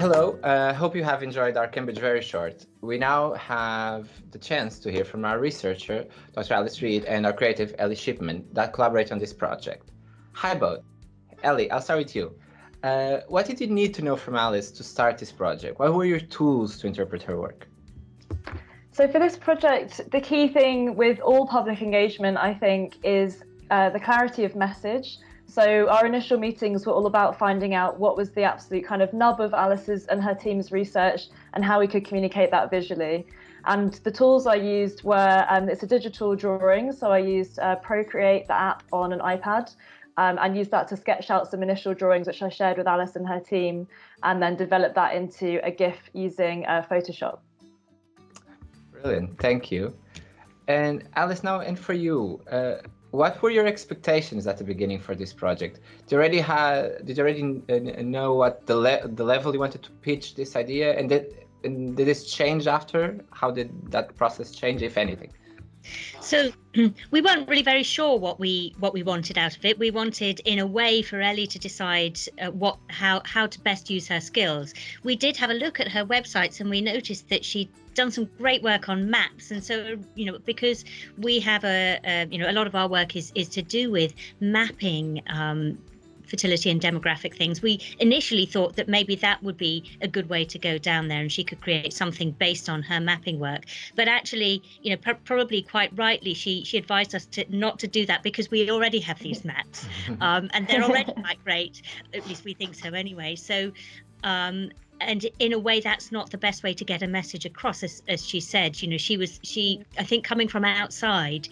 Hello, hope you have enjoyed our Cambridge Very Short. We now have the chance to hear from our researcher, Dr. Alice Reid, and our creative, Ellie Shipman, that collaborate on this project. Hi both. Ellie, I'll start with you. What did you need to know from Alice to start this project? What were your tools to interpret her work? So for this project, the key thing with all public engagement, I think, is the clarity of message. So our initial meetings were all about finding out what was the absolute kind of nub of Alice's and her team's research and how we could communicate that visually. And the tools I used were, it's a digital drawing, so I used Procreate, the app, on an iPad, and used that to sketch out some initial drawings, which I shared with Alice and her team, and then developed that into a GIF using Photoshop. Brilliant, thank you. And Alice, now, and for you, what were your expectations at the beginning for this project? Did you already know what the level you wanted to pitch this idea, and did this change after? How did that process change, if anything? So we weren't really very sure what we wanted out of it. We wanted, in a way, for Ellie to decide how to best use her skills. We did have a look at her websites, and we noticed that she'd done some great work on maps. And so, because we have a lot of our work is to do with mapping fertility and demographic things, we initially thought that maybe that would be a good way to go down there, and she could create something based on her mapping work. But actually, probably quite rightly, she advised us not to do that, because we already have these maps, and they're already quite great. At least we think so anyway. So and in a way, that's not the best way to get a message across, as she said. I think coming from outside,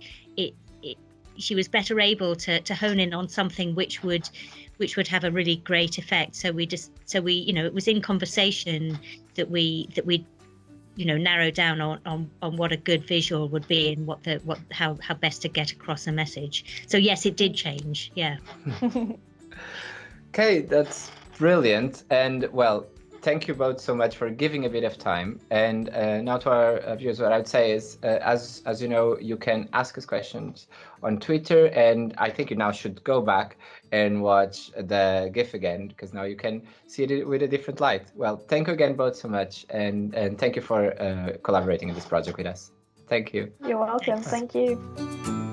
she was better able to hone in on something which would have a really great effect. So it was in conversation that we narrowed down on what a good visual would be, and how best to get across a message. So yes, it did change. Yeah. Okay, that's brilliant. And well, thank you both so much for giving a bit of time. And now to our viewers, what I would say is, as you know, you can ask us questions on Twitter, and I think you now should go back and watch the GIF again, because now you can see it with a different light. Well, thank you again both so much, and thank you for collaborating in this project with us. Thank you. You're welcome. Thanks. Thank you.